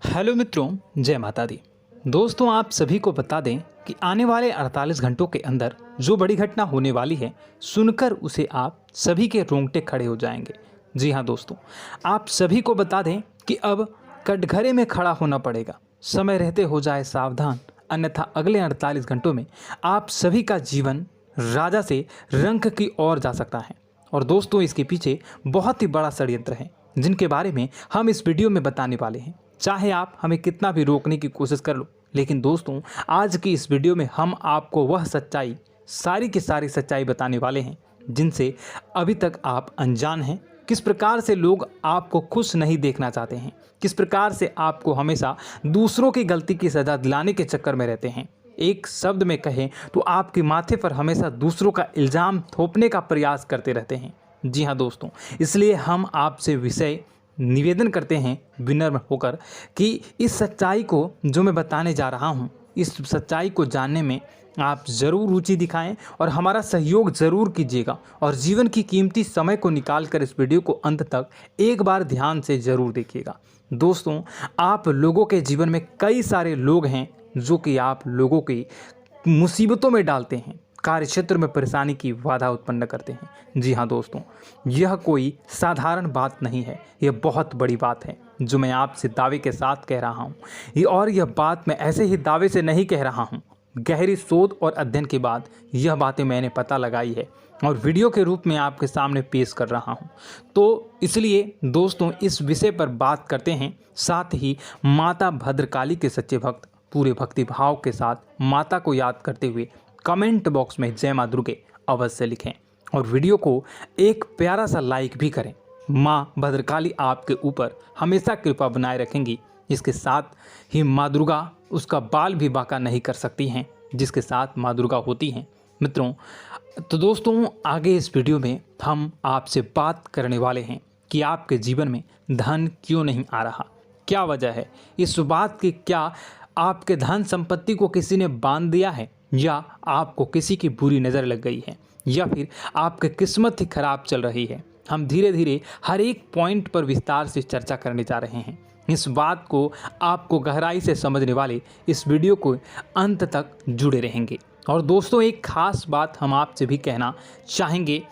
Hello मित्रों, जय माता दी। दोस्तों, आप सभी को बता दें कि आने वाले 48 घंटों के अंदर जो बड़ी घटना होने वाली है, सुनकर उसे आप सभी के रोंगटे खड़े हो जाएंगे। जी हाँ दोस्तों, आप सभी को बता दें कि अब कटघरे में खड़ा होना पड़ेगा। समय रहते हो जाए सावधान, अन्यथा अगले 48 घंटों में आप सभी का जीवन राजा से रंक की ओर जा सकता है। और दोस्तों, इसके पीछे बहुत ही बड़ा षड्यंत्र है, जिनके बारे में हम इस वीडियो में बताने वाले हैं। चाहे आप हमें कितना भी रोकने की कोशिश कर लो, लेकिन दोस्तों, आज की इस वीडियो में हम आपको वह सच्चाई, सारी की सारी सच्चाई बताने वाले हैं जिनसे अभी तक आप अनजान हैं। किस प्रकार से लोग आपको खुश नहीं देखना चाहते हैं, किस प्रकार से आपको हमेशा दूसरों की गलती की सज़ा दिलाने के चक्कर में रहते हैं। एक शब्द में कहें तो आपके माथे पर हमेशा दूसरों का इल्ज़ाम थोपने का प्रयास करते रहते हैं। जी हाँ दोस्तों, इसलिए हम आपसे विषय निवेदन करते हैं विनम्र होकर कि इस सच्चाई को जो मैं बताने जा रहा हूँ, इस सच्चाई को जानने में आप ज़रूर रुचि दिखाएं और हमारा सहयोग ज़रूर कीजिएगा। और जीवन की कीमती समय को निकाल कर इस वीडियो को अंत तक एक बार ध्यान से ज़रूर देखिएगा। दोस्तों, आप लोगों के जीवन में कई सारे लोग हैं जो कि आप लोगों की मुसीबतों में डालते हैं, कार्य क्षेत्र में परेशानी की बाधा उत्पन्न करते हैं। जी हाँ दोस्तों, यह कोई साधारण बात नहीं है, यह बहुत बड़ी बात है जो मैं आपसे दावे के साथ कह रहा हूँ। और यह बात मैं ऐसे ही दावे से नहीं कह रहा हूँ, गहरी शोध और अध्ययन के बाद यह बातें मैंने पता लगाई है और वीडियो के रूप में आपके सामने पेश कर रहा हूँ। तो इसलिए दोस्तों, इस विषय पर बात करते हैं। साथ ही माता भद्रकाली के सच्चे भक्त पूरे भक्ति भाव के साथ माता को याद करते हुए कमेंट बॉक्स में जय मां दुर्गे अवश्य लिखें और वीडियो को एक प्यारा सा लाइक भी करें। माँ भद्रकाली आपके ऊपर हमेशा कृपा बनाए रखेंगी। इसके साथ ही माँ दुर्गा उसका बाल भी बांका नहीं कर सकती हैं, जिसके साथ माँ दुर्गा होती हैं। मित्रों, तो दोस्तों, आगे इस वीडियो में हम आपसे बात करने वाले हैं कि आपके जीवन में धन क्यों नहीं आ रहा, क्या वजह है इस बात की। क्या आपके धन संपत्ति को किसी ने बांध दिया है, या आपको किसी की बुरी नज़र लग गई है, या फिर आपकी किस्मत ही खराब चल रही है। हम धीरे धीरे हर एक पॉइंट पर विस्तार से चर्चा करने जा रहे हैं। इस बात को आपको गहराई से समझने वाले इस वीडियो को अंत तक जुड़े रहेंगे। और दोस्तों, एक खास बात हम आपसे भी कहना चाहेंगे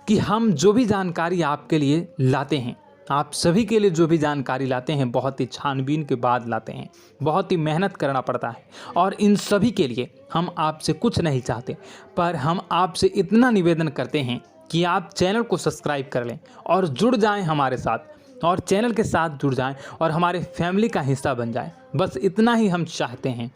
कि हम जो भी जानकारी आपके लिए लाते हैं, आप सभी के लिए जो भी जानकारी लाते हैं, बहुत ही छानबीन के बाद लाते हैं, बहुत ही मेहनत करना पड़ता है। और इन सभी के लिए हम आपसे कुछ नहीं चाहते, पर हम आपसे इतना निवेदन करते हैं कि आप चैनल को सब्सक्राइब कर लें और जुड़ जाएं हमारे साथ, और चैनल के साथ जुड़ जाएं और हमारे फैमिली का हिस्सा बन जाएं। बस इतना ही हम चाहते हैं।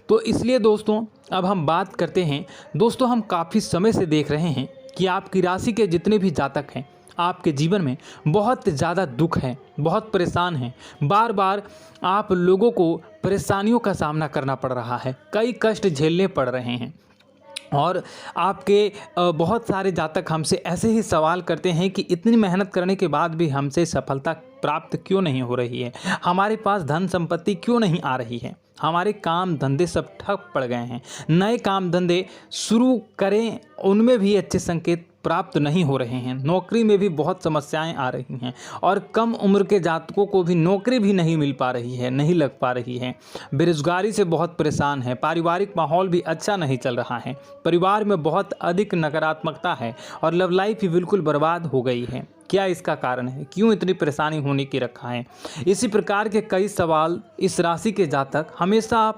तो इसलिए दोस्तों, अब हम बात करते हैं। दोस्तों, हम काफ़ी समय से देख रहे हैं कि आपकी राशि के जितने भी जातक हैं, आपके जीवन में बहुत ज़्यादा दुख है, बहुत परेशान हैं। बार बार आप लोगों को परेशानियों का सामना करना पड़ रहा है, कई कष्ट झेलने पड़ रहे हैं। और आपके बहुत सारे जातक हमसे ऐसे ही सवाल करते हैं कि इतनी मेहनत करने के बाद भी हमसे सफलता प्राप्त क्यों नहीं हो रही है, हमारे पास धन संपत्ति क्यों नहीं आ रही है, हमारे काम धंधे सब ठप पड़ गए हैं, नए काम धंधे शुरू करें उनमें भी अच्छे संकेत प्राप्त नहीं हो रहे हैं, नौकरी में भी बहुत समस्याएं आ रही हैं, और कम उम्र के जातकों को भी नौकरी भी नहीं मिल पा रही है, नहीं लग पा रही है, बेरोजगारी से बहुत परेशान है, पारिवारिक माहौल भी अच्छा नहीं चल रहा है, परिवार में बहुत अधिक नकारात्मकता है और लव लाइफ भी बिल्कुल बर्बाद हो गई है। क्या इसका कारण है, क्यों इतनी परेशानी होने की रखा है? इसी प्रकार के कई सवाल इस राशि के जातक हमेशा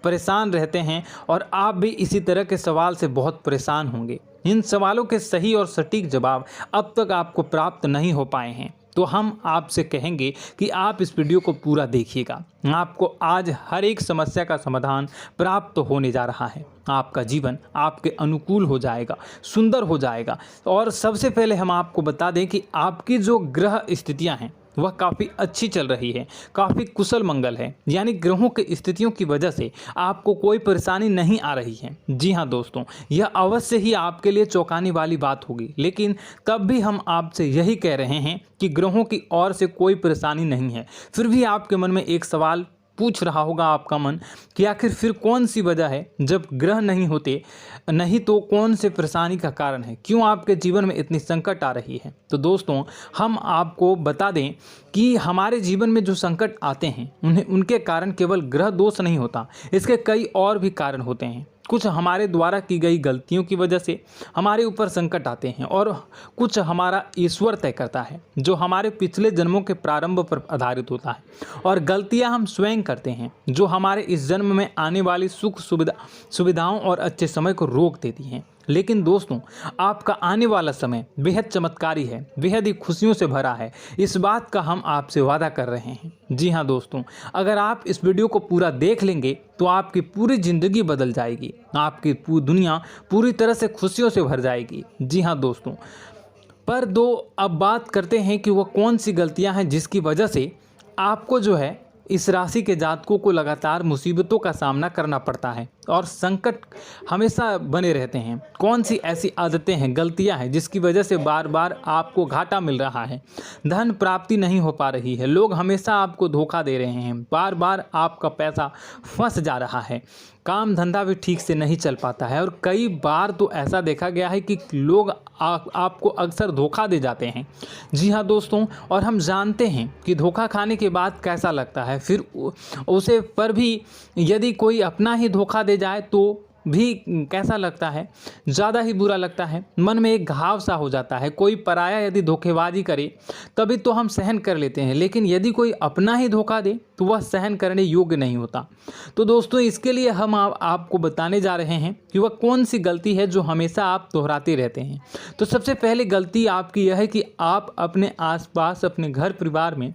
परेशान रहते हैं, और आप भी इसी तरह के सवाल से बहुत परेशान होंगे। इन सवालों के सही और सटीक जवाब अब तक आपको प्राप्त नहीं हो पाए हैं, तो हम आपसे कहेंगे कि आप इस वीडियो को पूरा देखिएगा। आपको आज हर एक समस्या का समाधान प्राप्त होने जा रहा है। आपका जीवन आपके अनुकूल हो जाएगा, सुंदर हो जाएगा। और सबसे पहले हम आपको बता दें कि आपकी जो ग्रह स्थितियां हैं वह काफ़ी अच्छी चल रही है, काफ़ी कुशल मंगल है, यानी ग्रहों की स्थितियों की वजह से आपको कोई परेशानी नहीं आ रही है। जी हाँ दोस्तों, यह अवश्य ही आपके लिए चौंकाने वाली बात होगी, लेकिन तब भी हम आपसे यही कह रहे हैं कि ग्रहों की ओर से कोई परेशानी नहीं है। फिर भी आपके मन में एक सवाल पूछ रहा होगा आपका मन कि आखिर फिर कौन सी वजह है, जब ग्रह नहीं होते नहीं तो कौन से परेशानी का कारण है, क्यों आपके जीवन में इतनी संकट आ रही है। तो दोस्तों हम आपको बता दें कि हमारे जीवन में जो संकट आते हैं उनके कारण केवल ग्रह दोष नहीं होता, इसके कई और भी कारण होते हैं। कुछ हमारे द्वारा की गई गलतियों की वजह से हमारे ऊपर संकट आते हैं और कुछ हमारा ईश्वर तय करता है, जो हमारे पिछले जन्मों के प्रारंभ पर आधारित होता है। और गलतियां हम स्वयं करते हैं, जो हमारे इस जन्म में आने वाली सुख सुविधाओं और अच्छे समय को रोक देती हैं। लेकिन दोस्तों आपका आने वाला समय बेहद चमत्कारी है, बेहद ही खुशियों से भरा है, इस बात का हम आपसे वादा कर रहे हैं। जी हाँ दोस्तों, अगर आप इस वीडियो को पूरा देख लेंगे तो आपकी पूरी ज़िंदगी बदल जाएगी, आपकी पूरी दुनिया पूरी तरह से खुशियों से भर जाएगी। जी हाँ दोस्तों, पर अब बात करते हैं कि वह कौन सी गलतियां हैं जिसकी वजह से आपको जो है इस राशि के जातकों को लगातार मुसीबतों का सामना करना पड़ता है और संकट हमेशा बने रहते हैं। कौन सी ऐसी आदतें हैं, गलतियां हैं जिसकी वजह से बार बार आपको घाटा मिल रहा है, धन प्राप्ति नहीं हो पा रही है, लोग हमेशा आपको धोखा दे रहे हैं, बार बार आपका पैसा फंस जा रहा है, काम धंधा भी ठीक से नहीं चल पाता है और कई बार तो ऐसा देखा गया है कि लोग आपको अक्सर धोखा दे जाते हैं। जी हाँ दोस्तों, और हम जानते हैं कि धोखा खाने के बाद कैसा लगता है, फिर उसे पर भी यदि कोई अपना ही धोखा दे जाए तो भी कैसा लगता है, ज़्यादा ही बुरा लगता है, मन में एक घाव सा हो जाता है। कोई पराया यदि धोखेबाजी करे तभी तो हम सहन कर लेते हैं, लेकिन यदि कोई अपना ही धोखा दे तो वह सहन करने योग्य नहीं होता। तो दोस्तों इसके लिए हम आपको बताने जा रहे हैं कि वह कौन सी गलती है जो हमेशा आप दोहराते रहते हैं। तो सबसे पहले गलती आपकी यह है कि आप अपने आसपास, अपने घर परिवार में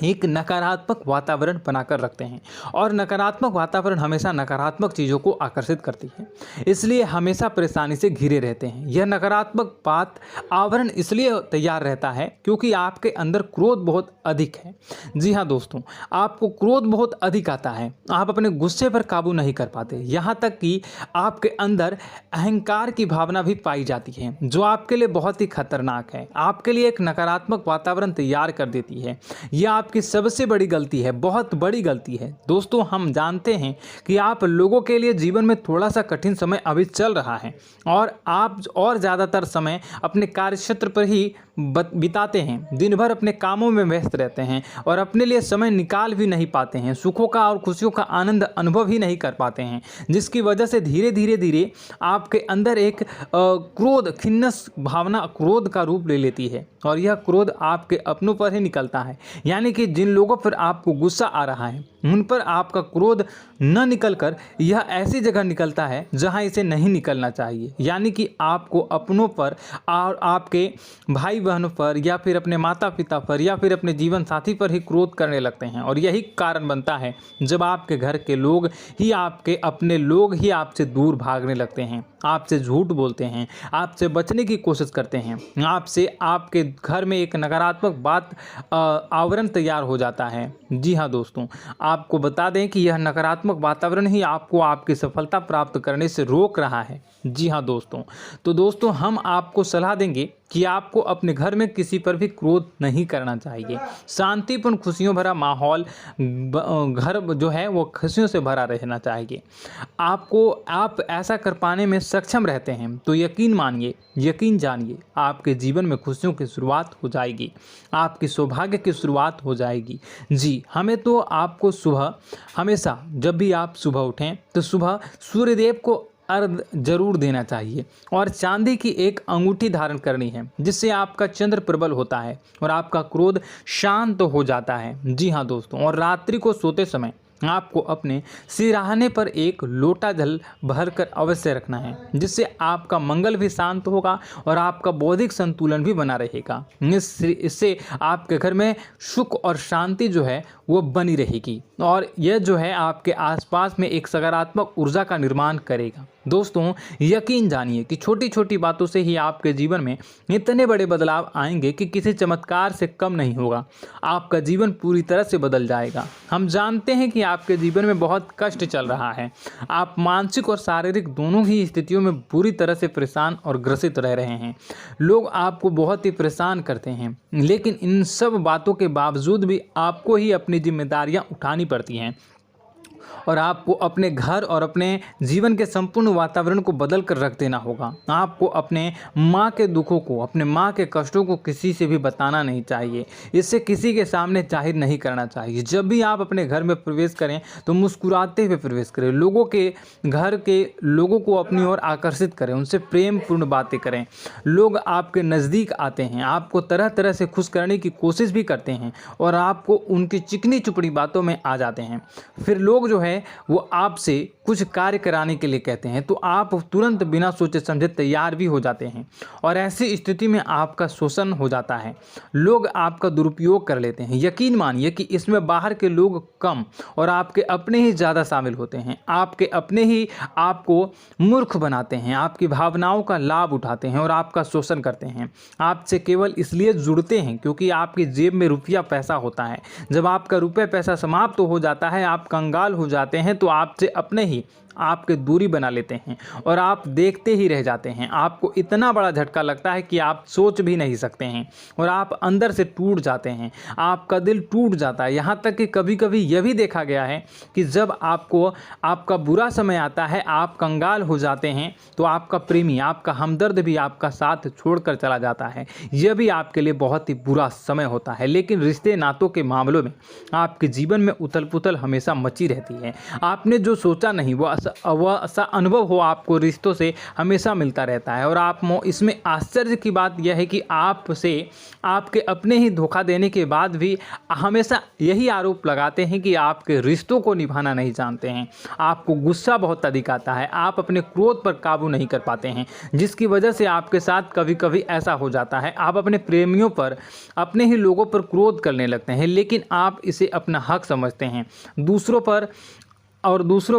एक नकारात्मक वातावरण बनाकर रखते हैं और नकारात्मक वातावरण हमेशा नकारात्मक चीज़ों को आकर्षित करती है, इसलिए हमेशा परेशानी से घिरे रहते हैं। यह नकारात्मक आवरण इसलिए तैयार रहता है क्योंकि आपके अंदर क्रोध बहुत अधिक है। जी हाँ दोस्तों, आपको क्रोध बहुत अधिक आता है, आप अपने गुस्से पर काबू नहीं कर पाते, यहाँ तक कि आपके अंदर अहंकार की भावना भी पाई जाती है, जो आपके लिए बहुत ही खतरनाक है, आपके लिए एक नकारात्मक वातावरण तैयार कर देती है। यह आपकी सबसे बड़ी गलती है, बहुत बड़ी गलती है। दोस्तों हम जानते हैं कि आप लोगों के लिए जीवन में थोड़ा सा कठिन समय अभी चल रहा है और आप और ज़्यादातर समय अपने कार्यक्षेत्र पर ही बिताते हैं, दिन भर अपने कामों में व्यस्त रहते हैं और अपने लिए समय निकाल भी नहीं पाते हैं, सुखों का और खुशियों का आनंद अनुभव ही नहीं कर पाते हैं, जिसकी वजह से धीरे धीरे आपके अंदर एक क्रोध, खिन्नस भावना क्रोध का रूप ले लेती है और यह क्रोध आपके अपनों पर ही निकलता है। यानी कि जिन लोगों पर आपको गुस्सा आ रहा है उन पर आपका क्रोध न निकलकर यह ऐसी जगह निकलता है जहां इसे नहीं निकलना चाहिए। यानी कि आपको अपनों पर और आपके भाई बहनों पर या फिर अपने माता पिता पर या फिर अपने जीवन साथी पर ही क्रोध करने लगते हैं और यही कारण बनता है जब आपके घर के लोग ही, आपके अपने लोग ही आपसे दूर भागने लगते हैं, आपसे झूठ बोलते हैं, आपसे बचने की कोशिश करते हैं, आपके घर में एक नकारात्मक आवरण तैयार हो जाता है। जी हाँ दोस्तों, आपको बता दें कि यह नकारात्मक वातावरण ही आपको आपकी सफलता प्राप्त करने से रोक रहा है। जी हाँ दोस्तों, तो दोस्तों हम आपको सलाह देंगे कि आपको अपने घर में किसी पर भी क्रोध नहीं करना चाहिए। शांतिपूर्ण खुशियों भरा माहौल, घर जो है वो खुशियों से भरा रहना चाहिए। आप ऐसा कर पाने में सक्षम रहते हैं तो यकीन मानिए, यकीन जानिए, आपके जीवन में खुशियों की शुरुआत हो जाएगी, आपकी सौभाग्य की शुरुआत हो जाएगी। जी, हमें तो आपको सुबह, हमेशा जब भी आप सुबह उठें तो सुबह सूर्यदेव को अर्घ जरूर देना चाहिए और चांदी की एक अंगूठी धारण करनी है, जिससे आपका चंद्र प्रबल होता है और आपका क्रोध शांत हो जाता है। जी हाँ दोस्तों, और रात्रि को सोते समय आपको अपने सिरहाने पर एक लोटा जल भरकर अवश्य रखना है, जिससे आपका मंगल भी शांत होगा और आपका बौद्धिक संतुलन भी बना रहेगा। इससे आपके घर में सुख और शांति जो है वो बनी रहेगी और यह जो है आपके आसपास में एक सकारात्मक ऊर्जा का निर्माण करेगा। दोस्तों यकीन जानिए कि छोटी छोटी बातों से ही आपके जीवन में इतने बड़े बदलाव आएंगे कि किसी चमत्कार से कम नहीं होगा, आपका जीवन पूरी तरह से बदल जाएगा। हम जानते हैं कि आपके जीवन में बहुत कष्ट चल रहा है। आप मानसिक और शारीरिक दोनों ही स्थितियों में बुरी तरह से परेशान और ग्रसित रह रहे हैं। लोग आपको बहुत ही परेशान करते हैं, लेकिन इन सब बातों के बावजूद भी आपको ही अपनी जिम्मेदारियां उठानी पड़ती हैं और आपको अपने घर और अपने जीवन के संपूर्ण वातावरण को बदल कर रख देना होगा। आपको अपने माँ के दुखों को, अपने माँ के कष्टों को किसी से भी बताना नहीं चाहिए। इससे किसी के सामने जाहिर नहीं करना चाहिए। जब भी आप अपने घर में प्रवेश करें तो मुस्कुराते हुए प्रवेश करें। लोगों के घर के लोगों को अपनी ओर आकर्षित करें, उनसे प्रेमपूर्ण बातें करें। लोग आपके नज़दीक आते हैं, आपको तरह तरह से खुश करने की कोशिश भी करते हैं और आपको उनकी चिकनी चुपड़ी बातों में आ जाते हैं। फिर लोग जो है वो आपसे कुछ कार्य कराने के लिए कहते हैं तो आप तुरंत बिना सोचे समझे तैयार भी हो जाते हैं और ऐसी स्थिति में आपका शोषण हो जाता है। लोग आपका दुरुपयोग कर लेते हैं। यकीन मानिए कि इसमें बाहर के लोग कम और आपके अपने ही ज़्यादा शामिल होते हैं। आपके अपने ही आपको मूर्ख बनाते हैं, आपकी भावनाओं का लाभ उठाते हैं और आपका शोषण करते हैं। आपसे केवल इसलिए जुड़ते हैं क्योंकि आपकी जेब में रुपया पैसा होता है। जब आपका रुपया पैसा समाप्त हो जाता है, आप कंगाल हो जाते हैं तो आपसे अपने ही आपके दूरी बना लेते हैं और आप देखते ही रह जाते हैं। आपको इतना बड़ा झटका लगता है कि आप सोच भी नहीं सकते हैं और आप अंदर से टूट जाते हैं। आपका दिल टूट जाता है। यहाँ तक कि कभी कभी यह भी देखा गया है कि जब आपको आपका बुरा समय आता है, आप कंगाल हो जाते हैं तो आपका प्रेमी, आपका हमदर्द भी आपका साथ छोड़कर चला जाता है। यह भी आपके लिए बहुत ही बुरा समय होता है। लेकिन रिश्ते नातों के मामलों में आपके जीवन में उथल पुथल हमेशा मची रहती है। आपने जो सोचा नहीं वो ऐसा अनुभव हो आपको रिश्तों से हमेशा मिलता रहता है। और आप इसमें आश्चर्य की बात यह है कि आपसे आपके अपने ही धोखा देने के बाद भी हमेशा यही आरोप लगाते हैं कि आपके रिश्तों को निभाना नहीं जानते हैं। आपको गुस्सा बहुत अधिक आता है, आप अपने क्रोध पर काबू नहीं कर पाते हैं, जिसकी वजह से आपके साथ कभी कभी ऐसा हो जाता है आप अपने प्रेमियों पर, अपने ही लोगों पर क्रोध करने लगते हैं। लेकिन आप इसे अपना हक समझते हैं, दूसरों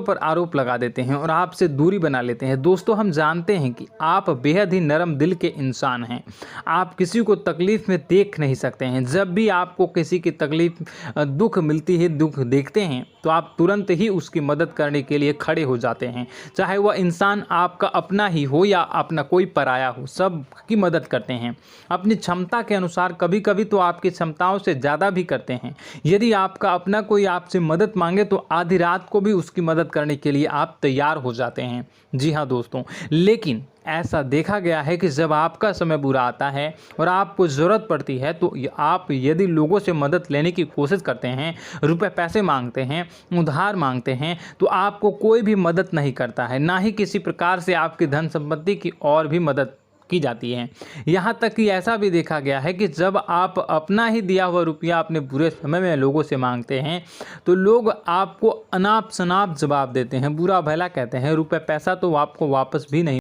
पर आरोप लगा देते हैं और आपसे दूरी बना लेते हैं। दोस्तों, हम जानते हैं कि आप बेहद ही नरम दिल के इंसान हैं। आप किसी को तकलीफ़ में देख नहीं सकते हैं। जब भी आपको किसी की तकलीफ़, दुख मिलती है, दुख देखते हैं तो आप तुरंत ही उसकी मदद करने के लिए खड़े हो जाते हैं। चाहे वह इंसान आपका अपना ही हो या अपना कोई पराया हो, सब की मदद करते हैं अपनी क्षमता के अनुसार। कभी कभी तो आपकी क्षमताओं से ज़्यादा भी करते हैं। यदि आपका अपना कोई आपसे मदद मांगे तो आधी रात को भी उसकी मदद करने के लिए आप तैयार हो जाते हैं। जी हाँ दोस्तों, लेकिन ऐसा देखा गया है कि जब आपका समय बुरा आता है और आपको ज़रूरत पड़ती है तो आप यदि लोगों से मदद लेने की कोशिश करते हैं, रुपए पैसे मांगते हैं, उधार मांगते हैं, तो आपको कोई भी मदद नहीं करता है। ना ही किसी प्रकार से आपकी धन संपत्ति की और भी मदद की जाती है। यहाँ तक कि ऐसा भी देखा गया है कि जब आप अपना ही दिया हुआ रुपया अपने बुरे समय में लोगों से मांगते हैं तो लोग आपको अनाप शनाप जवाब देते हैं, बुरा भला कहते हैं। रुपये पैसा तो आपको वापस भी नहीं